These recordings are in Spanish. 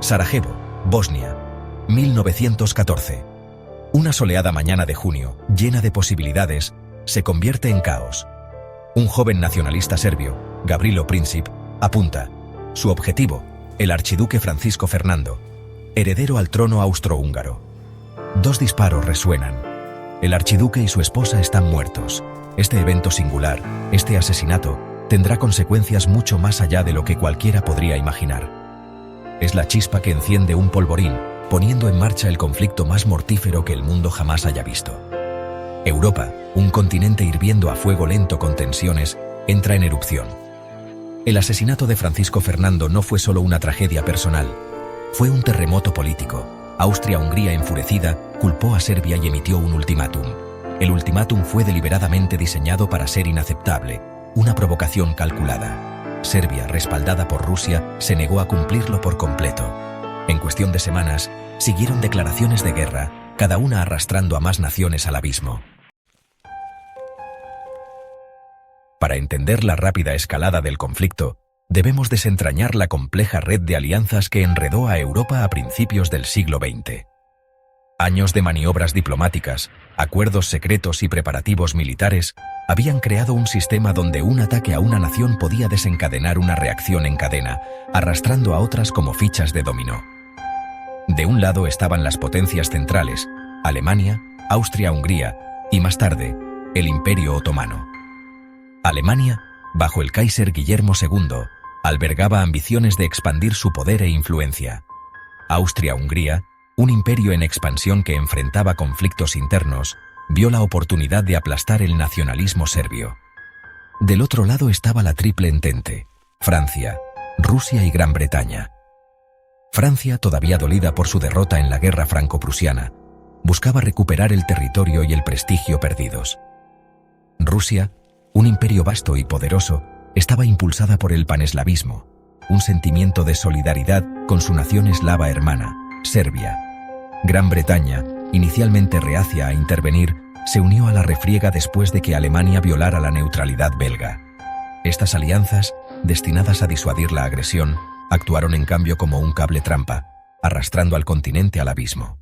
Sarajevo, Bosnia, 1914. Una soleada mañana de junio, llena de posibilidades, se convierte en caos. Un joven nacionalista serbio, Gavrilo Princip, apunta. Su objetivo, el archiduque Francisco Fernando, heredero al trono austrohúngaro. 2 disparos resuenan. El archiduque y su esposa están muertos. Este evento singular, este asesinato, tendrá consecuencias mucho más allá de lo que cualquiera podría imaginar. Es la chispa que enciende un polvorín, poniendo en marcha el conflicto más mortífero que el mundo jamás haya visto. Europa, un continente hirviendo a fuego lento con tensiones, entra en erupción. El asesinato de Francisco Fernando no fue solo una tragedia personal, fue un terremoto político. Austria-Hungría, enfurecida, culpó a Serbia y emitió un ultimátum. El ultimátum fue deliberadamente diseñado para ser inaceptable, una provocación calculada. Serbia, respaldada por Rusia, se negó a cumplirlo por completo. En cuestión de semanas, siguieron declaraciones de guerra, cada una arrastrando a más naciones al abismo. Para entender la rápida escalada del conflicto, debemos desentrañar la compleja red de alianzas que enredó a Europa a principios del siglo XX. Años de maniobras diplomáticas, acuerdos secretos y preparativos militares habían creado un sistema donde un ataque a una nación podía desencadenar una reacción en cadena, arrastrando a otras como fichas de dominó. De un lado estaban las potencias centrales, Alemania, Austria-Hungría y más tarde, el Imperio Otomano. Alemania, bajo el Kaiser Guillermo II, albergaba ambiciones de expandir su poder e influencia. Austria-Hungría, un imperio en expansión que enfrentaba conflictos internos, vio la oportunidad de aplastar el nacionalismo serbio. Del otro lado estaba la Triple Entente, Francia, Rusia y Gran Bretaña. Francia, todavía dolida por su derrota en la guerra franco-prusiana, buscaba recuperar el territorio y el prestigio perdidos. Rusia, un imperio vasto y poderoso, estaba impulsada por el paneslavismo, un sentimiento de solidaridad con su nación eslava hermana, Serbia. Gran Bretaña, inicialmente reacia a intervenir, se unió a la refriega después de que Alemania violara la neutralidad belga. Estas alianzas, destinadas a disuadir la agresión, actuaron en cambio como un cable trampa, arrastrando al continente al abismo.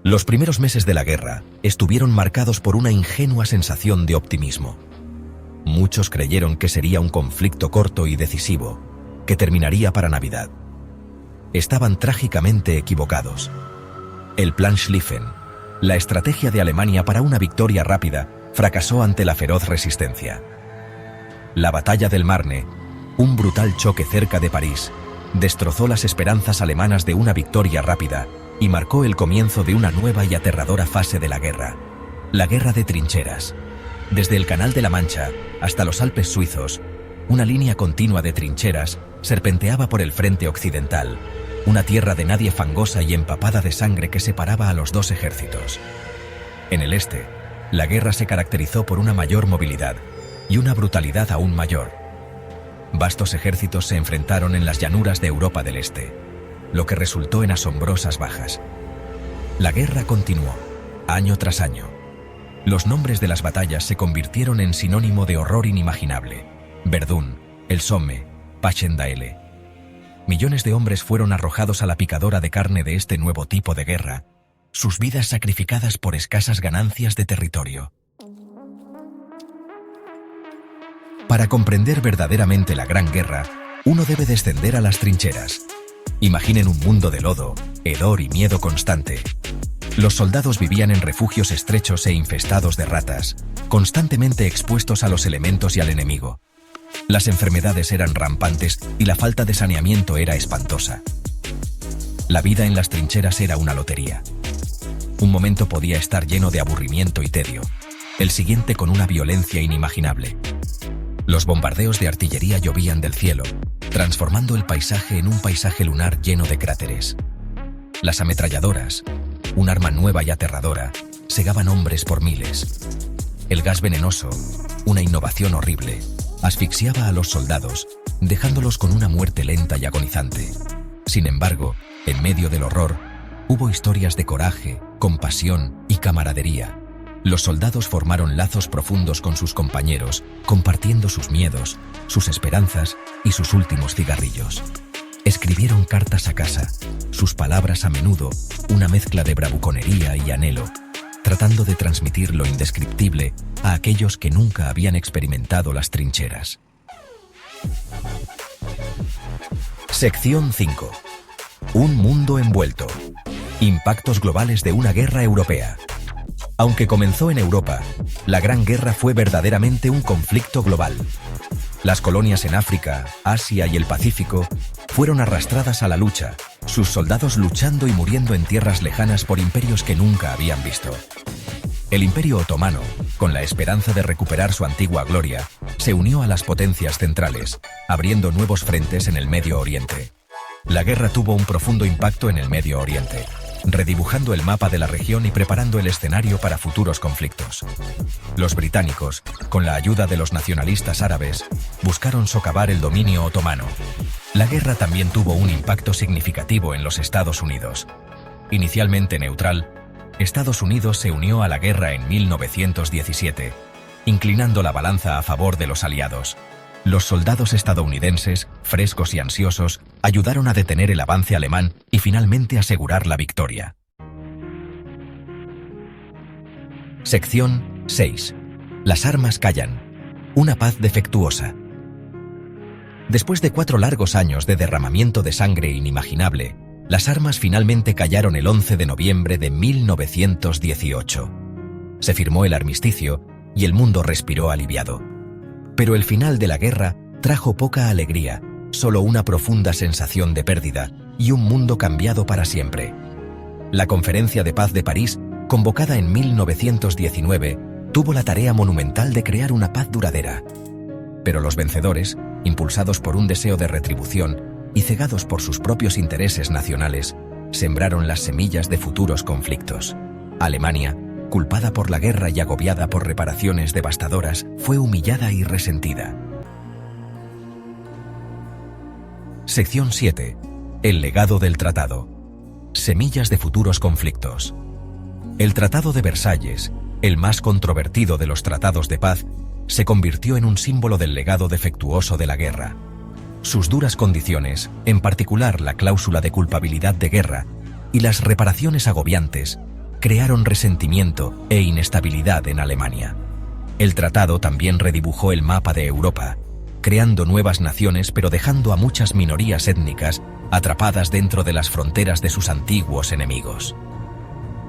Los primeros meses de la guerra estuvieron marcados por una ingenua sensación de optimismo. Muchos creyeron que sería un conflicto corto y decisivo, que terminaría para Navidad. Estaban trágicamente equivocados. El Plan Schlieffen, la estrategia de Alemania para una victoria rápida, fracasó ante la feroz resistencia. La batalla del Marne, un brutal choque cerca de París, destrozó las esperanzas alemanas de una victoria rápida y marcó el comienzo de una nueva y aterradora fase de la guerra de trincheras. Desde el Canal de la Mancha hasta los Alpes suizos, una línea continua de trincheras serpenteaba por el frente occidental, una tierra de nadie fangosa y empapada de sangre que separaba a los dos ejércitos. En el este, la guerra se caracterizó por una mayor movilidad y una brutalidad aún mayor. Vastos ejércitos se enfrentaron en las llanuras de Europa del Este, lo que resultó en asombrosas bajas. La guerra continuó, año tras año. Los nombres de las batallas se convirtieron en sinónimo de horror inimaginable. Verdún, el Somme, Passchendaele. Millones de hombres fueron arrojados a la picadora de carne de este nuevo tipo de guerra, sus vidas sacrificadas por escasas ganancias de territorio. Para comprender verdaderamente la Gran Guerra, uno debe descender a las trincheras. Imaginen un mundo de lodo, hedor y miedo constante. Los soldados vivían en refugios estrechos e infestados de ratas, constantemente expuestos a los elementos y al enemigo. Las enfermedades eran rampantes y la falta de saneamiento era espantosa. La vida en las trincheras era una lotería. Un momento podía estar lleno de aburrimiento y tedio, el siguiente con una violencia inimaginable. Los bombardeos de artillería llovían del cielo, transformando el paisaje en un paisaje lunar lleno de cráteres. Las ametralladoras, un arma nueva y aterradora, cegaban hombres por miles. El gas venenoso, una innovación horrible, asfixiaba a los soldados, dejándolos con una muerte lenta y agonizante. Sin embargo, en medio del horror, hubo historias de coraje, compasión y camaradería. Los soldados formaron lazos profundos con sus compañeros, compartiendo sus miedos, sus esperanzas y sus últimos cigarrillos. Escribieron cartas a casa, sus palabras a menudo una mezcla de bravuconería y anhelo, tratando de transmitir lo indescriptible a aquellos que nunca habían experimentado las trincheras. Sección 5. Un mundo envuelto. Impactos globales de una guerra europea. Aunque comenzó en Europa, la Gran Guerra fue verdaderamente un conflicto global. Las colonias en África, Asia y el Pacífico fueron arrastradas a la lucha, sus soldados luchando y muriendo en tierras lejanas por imperios que nunca habían visto. El Imperio Otomano, con la esperanza de recuperar su antigua gloria, se unió a las potencias centrales, abriendo nuevos frentes en el Medio Oriente. La guerra tuvo un profundo impacto en el Medio Oriente, redibujando el mapa de la región y preparando el escenario para futuros conflictos. Los británicos, con la ayuda de los nacionalistas árabes, buscaron socavar el dominio otomano. La guerra también tuvo un impacto significativo en los Estados Unidos. Inicialmente neutral, Estados Unidos se unió a la guerra en 1917, inclinando la balanza a favor de los aliados. Los soldados estadounidenses, frescos y ansiosos, ayudaron a detener el avance alemán y finalmente asegurar la victoria. Sección 6. Las armas callan. Una paz defectuosa. Después de 4 largos años de derramamiento de sangre inimaginable, las armas finalmente callaron el 11 de noviembre de 1918. Se firmó el armisticio y el mundo respiró aliviado. Pero el final de la guerra trajo poca alegría, solo una profunda sensación de pérdida y un mundo cambiado para siempre. La Conferencia de Paz de París, convocada en 1919, tuvo la tarea monumental de crear una paz duradera. Pero los vencedores, impulsados por un deseo de retribución y cegados por sus propios intereses nacionales, sembraron las semillas de futuros conflictos. Alemania, culpada por la guerra y agobiada por reparaciones devastadoras, fue humillada y resentida. Sección 7. El legado del tratado. Semillas de futuros conflictos. El Tratado de Versalles, el más controvertido de los tratados de paz, se convirtió en un símbolo del legado defectuoso de la guerra. Sus duras condiciones, en particular la cláusula de culpabilidad de guerra y las reparaciones agobiantes, crearon resentimiento e inestabilidad en Alemania. El tratado también redibujó el mapa de Europa, creando nuevas naciones pero dejando a muchas minorías étnicas atrapadas dentro de las fronteras de sus antiguos enemigos.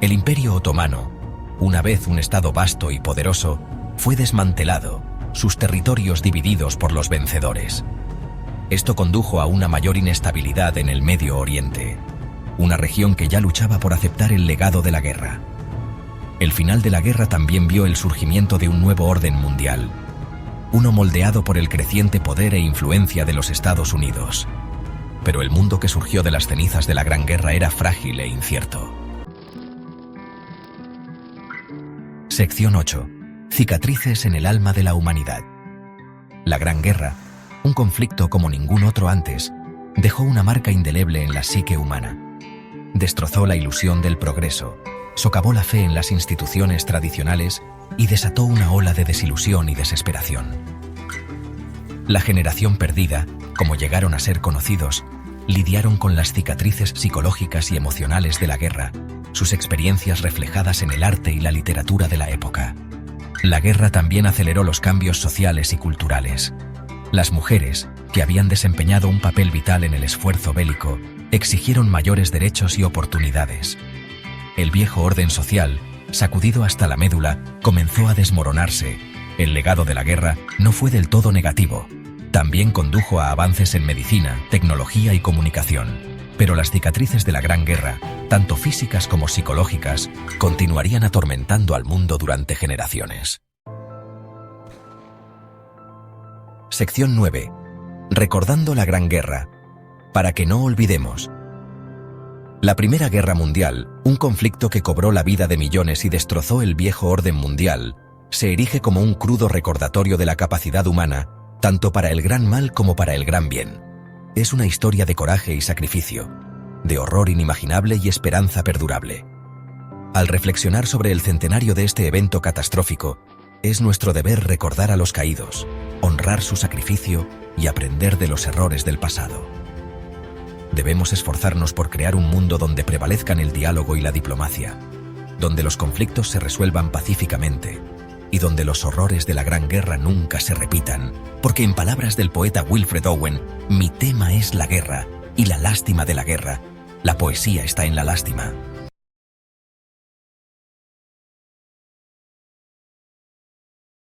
El Imperio Otomano, una vez un estado vasto y poderoso, fue desmantelado, sus territorios divididos por los vencedores. Esto condujo a una mayor inestabilidad en el Medio Oriente, una región que ya luchaba por aceptar el legado de la guerra. El final de la guerra también vio el surgimiento de un nuevo orden mundial, uno moldeado por el creciente poder e influencia de los Estados Unidos. Pero el mundo que surgió de las cenizas de la Gran Guerra era frágil e incierto. Sección 8. Cicatrices en el alma de la humanidad. La Gran Guerra, un conflicto como ningún otro antes, dejó una marca indeleble en la psique humana. Destrozó la ilusión del progreso, socavó la fe en las instituciones tradicionales y desató una ola de desilusión y desesperación. La generación perdida, como llegaron a ser conocidos, lidiaron con las cicatrices psicológicas y emocionales de la guerra, sus experiencias reflejadas en el arte y la literatura de la época. La guerra también aceleró los cambios sociales y culturales. Las mujeres, que habían desempeñado un papel vital en el esfuerzo bélico, exigieron mayores derechos y oportunidades. El viejo orden social, sacudido hasta la médula, comenzó a desmoronarse. El legado de la guerra no fue del todo negativo. También condujo a avances en medicina, tecnología y comunicación. Pero las cicatrices de la Gran Guerra, tanto físicas como psicológicas, continuarían atormentando al mundo durante generaciones. Sección 9. Recordando la Gran Guerra. Para que no olvidemos. La Primera Guerra Mundial, un conflicto que cobró la vida de millones y destrozó el viejo orden mundial, se erige como un crudo recordatorio de la capacidad humana, tanto para el gran mal como para el gran bien. Es una historia de coraje y sacrificio, de horror inimaginable y esperanza perdurable. Al reflexionar sobre el centenario de este evento catastrófico, es nuestro deber recordar a los caídos, honrar su sacrificio y aprender de los errores del pasado. Debemos esforzarnos por crear un mundo donde prevalezcan el diálogo y la diplomacia, donde los conflictos se resuelvan pacíficamente y donde los horrores de la Gran Guerra nunca se repitan, porque en palabras del poeta Wilfred Owen, mi tema es la guerra y la lástima de la guerra. La poesía está en la lástima.